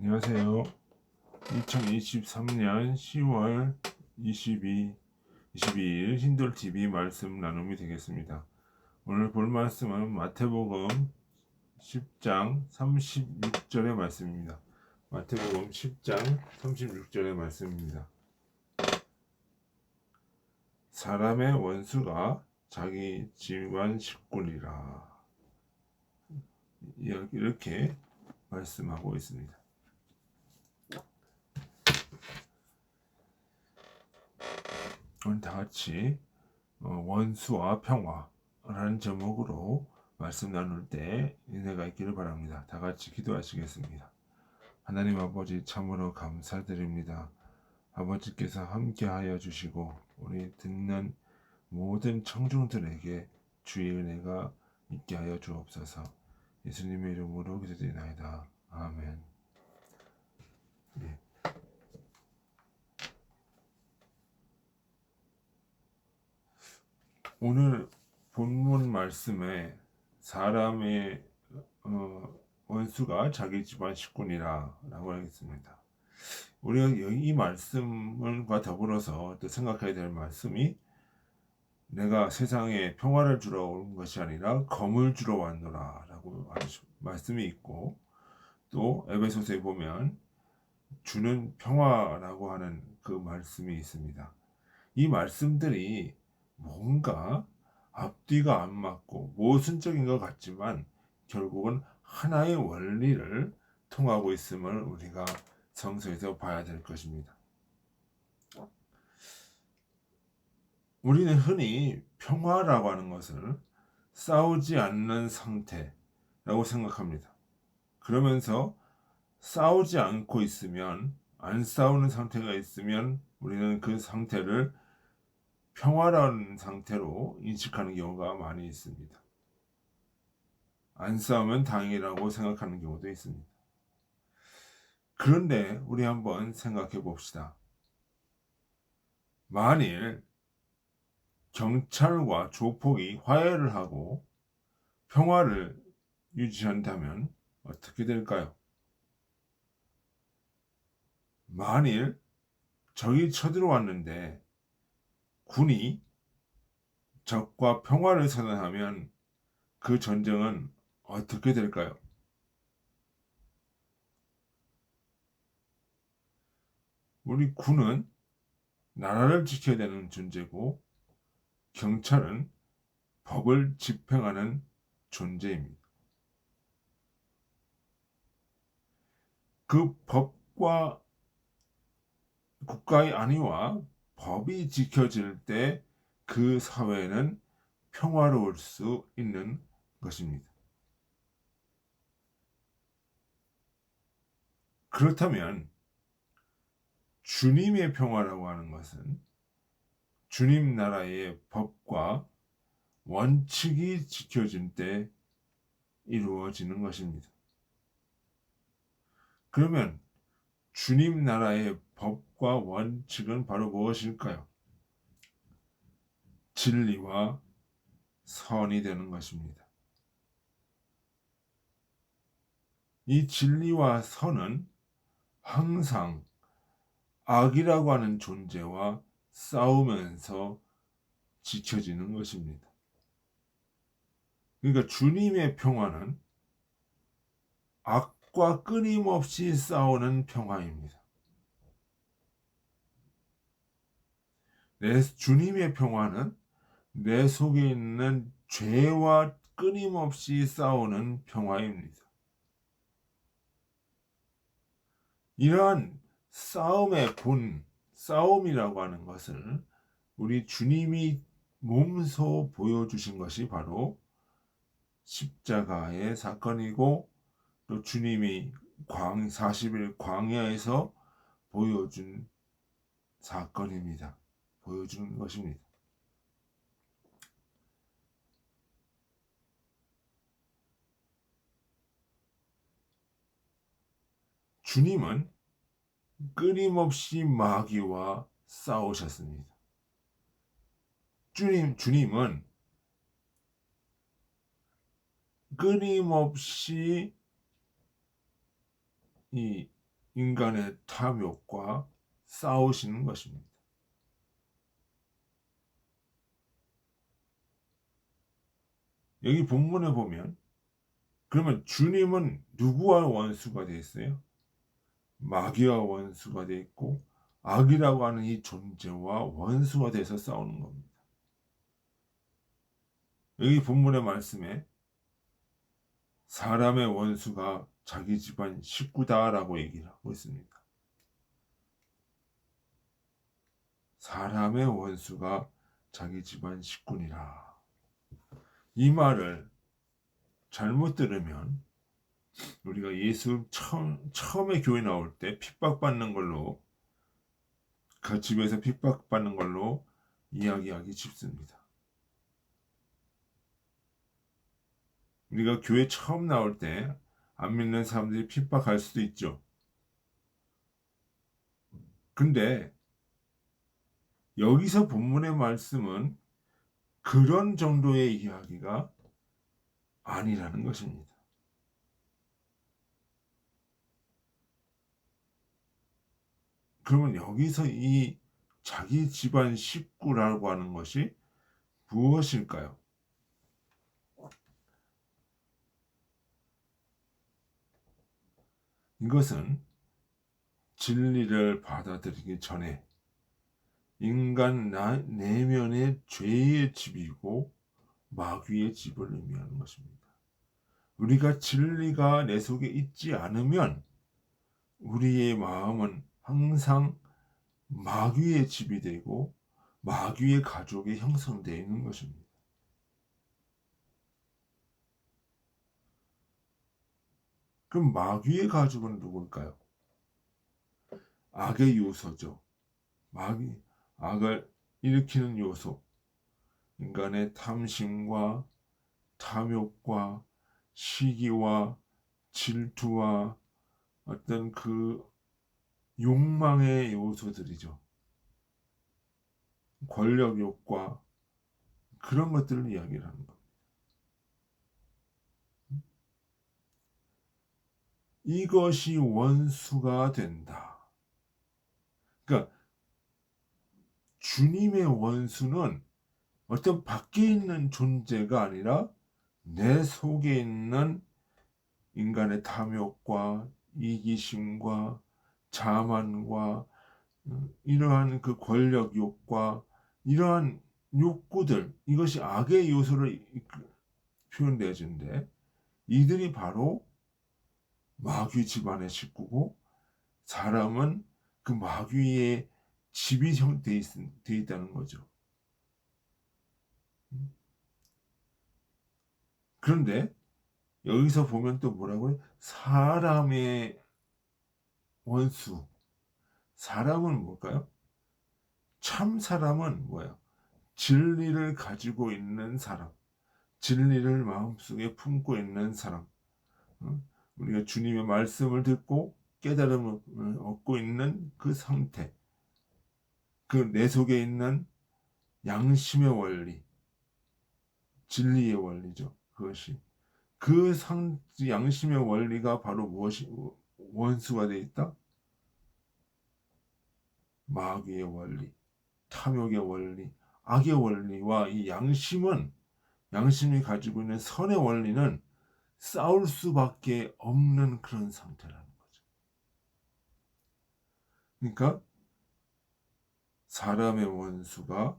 안녕하세요. 2023년 10월 22일 힌돌TV 말씀 나눔이 되겠습니다. 오늘 볼 말씀은 마태복음 10장 36절의 말씀입니다. 마태복음 10장 36절의 말씀입니다. 사람의 원수가 자기 집안 식구니라. 이렇게 말씀하고 있습니다. 오늘 다 같이 원수와 평화라는 제목으로 말씀 나눌 때 은혜가 있기를 바랍니다. 다 같이 기도하시겠습니다. 하나님 아버지, 참으로 감사드립니다. 아버지께서 함께하여 주시고 우리 듣는 모든 청중들에게 주의 은혜가 있게 하여 주옵소서. 예수님의 이름으로 기도드리나이다. 아멘. 네. 오늘 본문 말씀에 사람의 원수가 자기 집안 식구니라 라고 하겠습니다. 우리가 이 말씀과 더불어서 또 생각해야 될 말씀이, 내가 세상에 평화를 주러 온 것이 아니라 검을 주러 왔노라 라고 하는 말씀이 있고, 또 에베소서에 보면 주는 평화라고 하는 그 말씀이 있습니다. 이 말씀들이 뭔가 앞뒤가 안 맞고 모순적인 것 같지만 결국은 하나의 원리를 통하고 있음을 우리가 성서에서 봐야 될 것입니다. 우리는 흔히 평화라고 하는 것을 싸우지 않는 상태라고 생각합니다. 그러면서 싸우지 않고 있으면, 안 싸우는 상태가 있으면 우리는 그 상태를 평화라는 상태로 인식하는 경우가 많이 있습니다. 안 싸우면 당이라고 생각하는 경우도 있습니다. 그런데 우리 한번 생각해 봅시다. 만일 경찰과 조폭이 화해를 하고 평화를 유지한다면 어떻게 될까요? 만일 적이 쳐들어왔는데 군이 적과 평화를 선언하면 그 전쟁은 어떻게 될까요? 우리 군은 나라를 지켜야 되는 존재고, 경찰은 법을 집행하는 존재입니다. 그 법과 국가의 안위와 법이 지켜질 때 그 사회는 평화로울 수 있는 것입니다. 그렇다면 주님의 평화라고 하는 것은 주님 나라의 법과 원칙이 지켜질 때 이루어지는 것입니다. 그러면 주님 나라의 법과 원칙은 바로 무엇일까요? 진리와 선이 되는 것입니다. 이 진리와 선은 항상 악이라고 하는 존재와 싸우면서 지켜지는 것입니다. 그러니까 주님의 평화는 악과 끊임없이 싸우는 평화입니다. 주님의 평화는 내 속에 있는 죄와 끊임없이 싸우는 평화입니다. 이러한 싸움의 싸움이라고 하는 것을 우리 주님이 몸소 보여주신 것이 바로 십자가의 사건이고, 또 주님이 40일 광야에서 보여준 사건입니다. 보여주는 것입니다. 주님은 끊임없이 마귀와 싸우셨습니다. 주님은 끊임없이 이 인간의 탐욕과 싸우시는 것입니다. 여기 본문에 보면 그러면 주님은 누구와 원수가 되어 있어요? 마귀와 원수가 되어 있고 악이라고 하는 이 존재와 원수가 돼서 싸우는 겁니다. 여기 본문의 말씀에 사람의 원수가 자기 집안 식구다라고 얘기를 하고 있습니다. 사람의 원수가 자기 집안 식구니라. 이 말을 잘못 들으면 우리가 예수 처음에 교회 나올 때 핍박받는 걸로 그 집에서 핍박받는 걸로 이야기하기 쉽습니다. 우리가 교회 처음 나올 때 안 믿는 사람들이 핍박할 수도 있죠. 근데 여기서 본문의 말씀은 그런 정도의 이야기가 아니라는 것입니다. 그러면 여기서 이 자기 집안 식구라고 하는 것이 무엇일까요? 이것은 진리를 받아들이기 전에 인간 내면의 죄의 집이고 마귀의 집을 의미하는 것입니다. 우리가 진리가 내 속에 있지 않으면 우리의 마음은 항상 마귀의 집이 되고 마귀의 가족이 형성되어 있는 것입니다. 그럼 마귀의 가족은 누굴까요? 악의 요소죠. 악을 일으키는 요소. 인간의 탐심과 탐욕과 시기와 질투와 어떤 그 욕망의 요소들이죠. 권력욕과 그런 것들을 이야기를 하는 겁니다. 이것이 원수가 된다. 그러니까 주님의 원수는 어떤 밖에 있는 존재가 아니라 내 속에 있는 인간의 탐욕과 이기심과 자만과 이러한 그 권력욕과 이러한 욕구들, 이것이 악의 요소를 표현되어지는데 이들이 바로 마귀 집안의 식구고 사람은 그 마귀의 집이 되어 있다는 거죠. 그런데 여기서 보면 또 뭐라고요? 사람의 원수. 사람은 뭘까요? 참 사람은 뭐예요? 진리를 가지고 있는 사람. 진리를 마음속에 품고 있는 사람. 우리가 주님의 말씀을 듣고 깨달음을 얻고 있는 그 상태. 그 내 속에 있는 양심의 원리. 진리의 원리죠. 그것이. 그 양심의 원리가 바로 무엇이 원수가 되어 있다? 마귀의 원리, 탐욕의 원리, 악의 원리와 이 양심이 가지고 있는 선의 원리는 싸울 수밖에 없는 그런 상태라는 거죠. 그러니까 사람의 원수가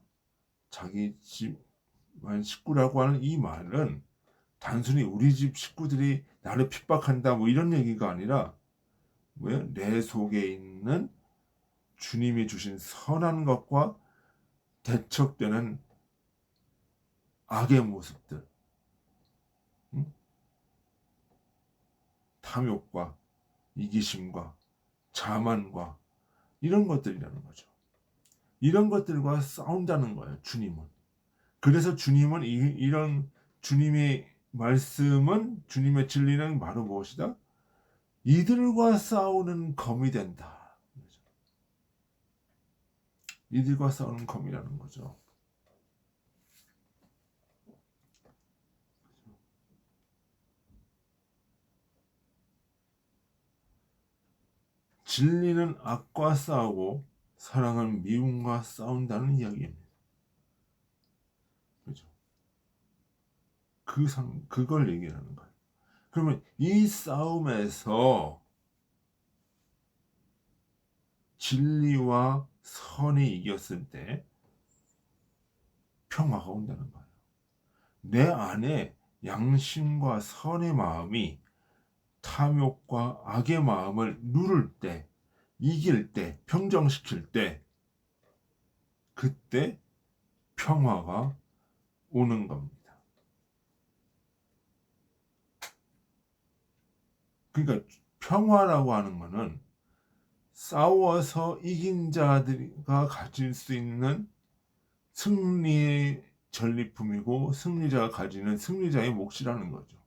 자기 집안 식구라고 하는 이 말은 단순히 우리 집 식구들이 나를 핍박한다 뭐 이런 얘기가 아니라 뭐예요? 내 속에 있는 주님이 주신 선한 것과 대척되는 악의 모습들, 탐욕과 이기심과 자만과 이런 것들이라는 거죠. 이런 것들과 싸운다는 거예요, 주님은. 그래서 주님은 이런 주님의 말씀은, 주님의 진리는 바로 무엇이다? 이들과 싸우는 검이 된다. 이들과 싸우는 검이라는 거죠. 진리는 악과 싸우고 사랑은 미움과 싸운다는 이야기입니다. 그죠? 그걸 얘기하는 거예요. 그러면 이 싸움에서 진리와 선이 이겼을 때 평화가 온다는 거예요. 내 안에 양심과 선의 마음이 탐욕과 악의 마음을 누를 때, 이길 때, 평정시킬 때, 그때 평화가 오는 겁니다. 그러니까 평화라고 하는 것은 싸워서 이긴 자들가 가질 수 있는 승리의 전리품이고 승리자가 가지는 승리자의 몫이라는 거죠.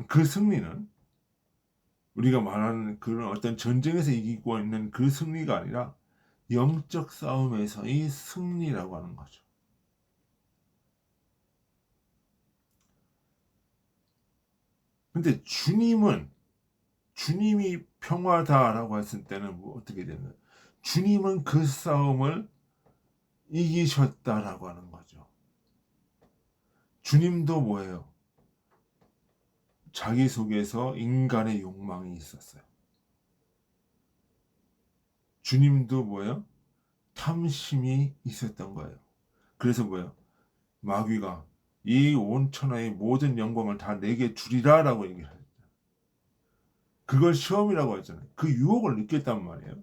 그 승리는 우리가 말하는 그런 어떤 전쟁에서 이기고 있는 그 승리가 아니라 영적 싸움에서의 승리라고 하는 거죠. 근데 주님이 평화다라고 했을 때는 뭐 어떻게 되는? 주님은 그 싸움을 이기셨다라고 하는 거죠. 주님도 뭐예요? 자기 속에서 인간의 욕망이 있었어요. 주님도 뭐예요? 탐심이 있었던 거예요. 그래서 뭐예요? 마귀가 이 온 천하의 모든 영광을 다 내게 주리라라고 얘기를 했죠. 그걸 시험이라고 했잖아요. 그 유혹을 느꼈단 말이에요.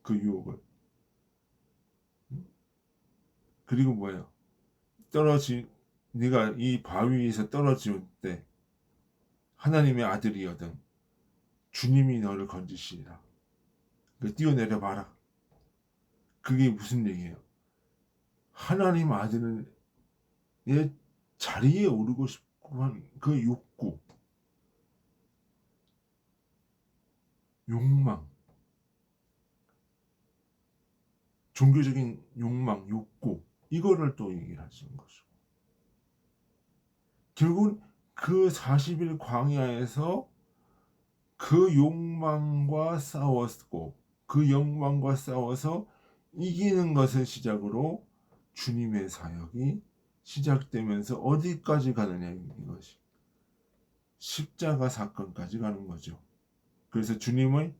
그 유혹을. 그리고 뭐예요? 네가 이 바위에서 떨어질 때 하나님의 아들이거든. 주님이 너를 건지시리라. 뛰어내려 봐라. 그게 무슨 얘기예요? 하나님 아들의 자리에 오르고 싶고 한 그 욕구, 욕망, 종교적인 욕망, 욕구, 이거를 또 얘기를 하시는 거죠. 결국은 그 40일 광야에서 그 욕망과 싸웠고 그 욕망과 싸워서 이기는 것을 시작으로 주님의 사역이 시작되면서 어디까지 가느냐 이것이 십자가 사건까지 가는 거죠. 그래서 주님의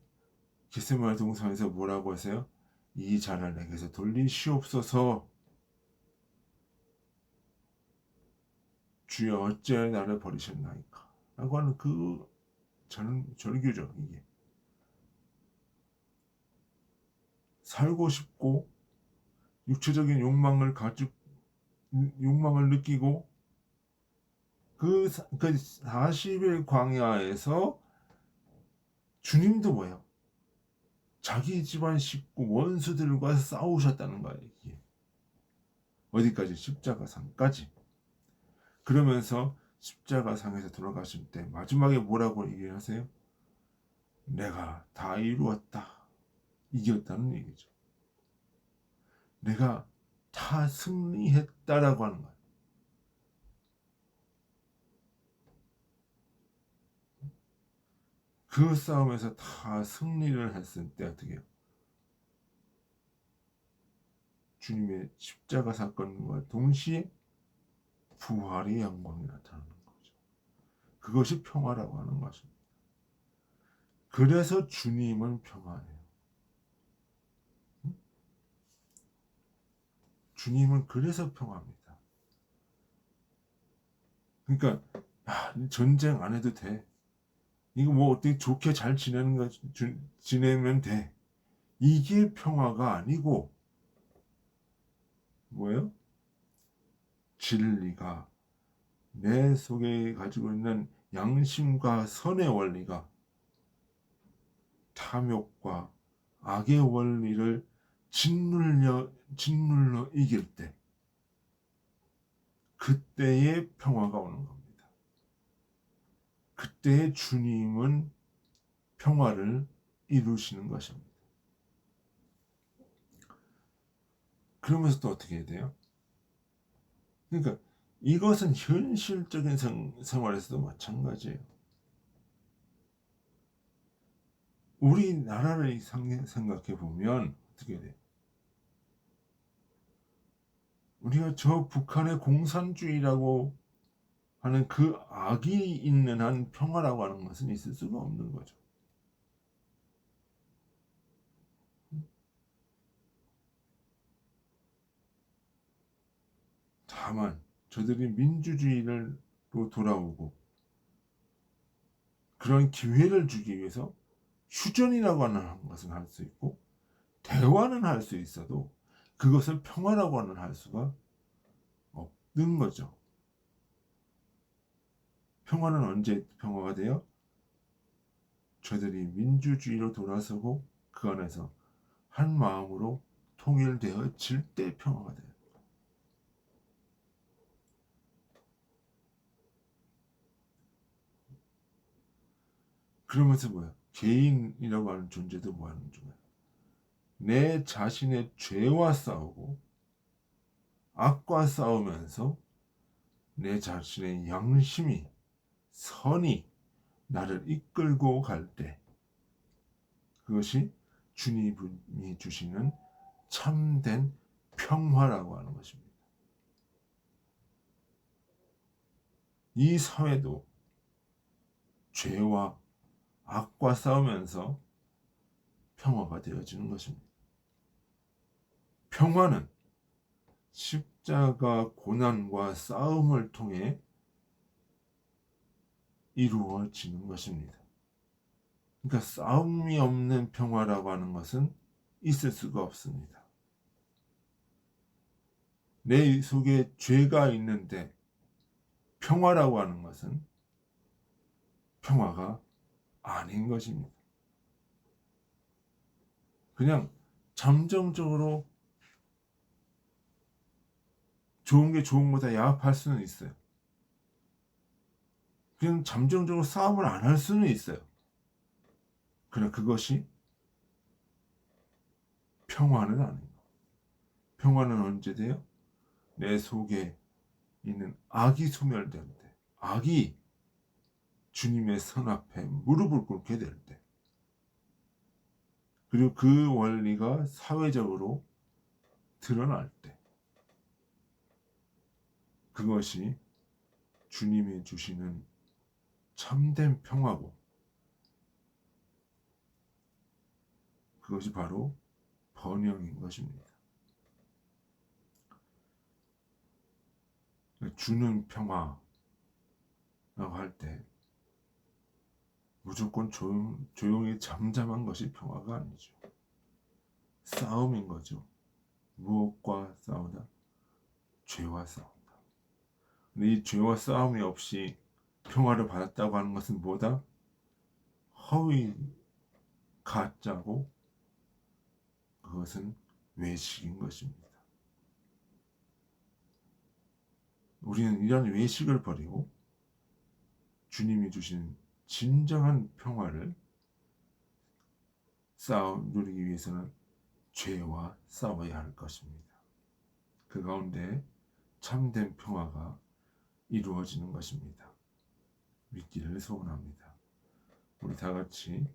겟세마네 동산에서 뭐라고 하세요? 이 잔을 내게서 돌리시옵소서. 주여 어찌하여 나를 버리셨나이까 라고 하는 그 절규죠. 이게 살고 싶고 육체적인 욕망을 느끼고 그 40일 광야에서 주님도 뭐예요? 자기 집안 식구 원수들과 싸우셨다는 거예요. 이게. 어디까지? 십자가상까지. 그러면서 십자가상에서 돌아가실 때 마지막에 뭐라고 얘기를 하세요? 내가 다 이루었다. 이겼다는 얘기죠. 내가 다 승리했다라고 하는 거예요. 그 싸움에서 다 승리를 했을 때 어떻게 해요? 주님의 십자가 사건과 동시에 부활의 영광이 나타나는 거죠. 그것이 평화라고 하는 것입니다. 그래서 주님은 평화예요. 주님은 그래서 평화입니다. 그러니까 전쟁 안 해도 돼. 이거 뭐 어떻게 좋게 잘 지내면 돼. 이게 평화가 아니고 뭐예요? 진리가 내 속에 가지고 있는 양심과 선의 원리가 탐욕과 악의 원리를 짓눌러 이길 때 그때의 평화가 오는 겁니다. 그때의 주님은 평화를 이루시는 것입니다. 그러면서 또 어떻게 해야 돼요? 그러니까 이것은 현실적인 생활에서도 마찬가지예요. 우리나라를 생각해 보면 어떻게 돼? 우리가 저 북한의 공산주의라고 하는 그 악이 있는 한 평화라고 하는 것은 있을 수가 없는 거죠. 다만 저들이 민주주의로 돌아오고 그런 기회를 주기 위해서 휴전이라고 하는 것은 할 수 있고 대화는 할 수 있어도 그것을 평화라고는 할 수가 없는 거죠. 평화는 언제 평화가 돼요? 저들이 민주주의로 돌아서고 그 안에서 한 마음으로 통일되어질 때 평화가 돼요. 그러면서 뭐야? 개인이라고 하는 존재도 뭐 하는 거야? 내 자신의 죄와 싸우고 악과 싸우면서 내 자신의 양심이 선이 나를 이끌고 갈 때 그것이 주님이 주시는 참된 평화라고 하는 것입니다. 이 사회도 죄와 악과 싸우면서 평화가 되어지는 것입니다. 평화는 십자가 고난과 싸움을 통해 이루어지는 것입니다. 그러니까 싸움이 없는 평화라고 하는 것은 있을 수가 없습니다. 내 속에 죄가 있는데 평화라고 하는 것은 평화가 아닌 것입니다. 그냥 잠정적으로 좋은 게 좋은 거다 야합할 수는 있어요. 그냥 잠정적으로 싸움을 안 할 수는 있어요. 그러나 그것이 평화는 아닙니다. 평화는 언제 돼요? 내 속에 있는 악이 소멸될 때, 악이 주님의 선 앞에 무릎을 꿇게 될 때, 그리고 그 원리가 사회적으로 드러날 때, 그것이 주님이 주시는 참된 평화고, 그것이 바로 번영인 것입니다. 주는 평화라고 할 때 무조건 조용히 잠잠한 것이 평화가 아니죠. 싸움인 거죠. 무엇과 싸우다? 죄와 싸운다. 근데 이 죄와 싸움이 없이 평화를 받았다고 하는 것은 뭐다? 허위, 가짜고 그것은 외식인 것입니다. 우리는 이런 외식을 버리고 주님이 주신 진정한 평화를 누리기 위해서는 죄와 싸워야 할 것입니다. 그 가운데 참된 평화가 이루어지는 것입니다. 믿기를 소원합니다. 우리 다 같이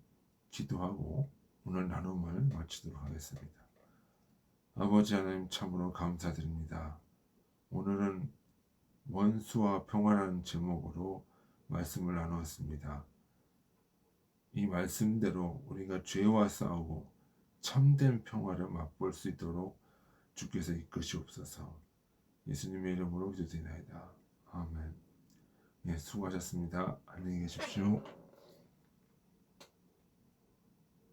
기도하고 오늘 나눔을 마치도록 하겠습니다. 아버지 하나님 참으로 감사드립니다. 오늘은 원수와 평화라는 제목으로 말씀을 나누었습니다. 이 말씀대로 우리가 죄와 싸우고 참된 평화를 맛볼 수 있도록 주께서 이끄시옵소서. 예수님의 이름으로 기도드리나이다. 아멘. 예, 수고하셨습니다. 안녕히 계십시오.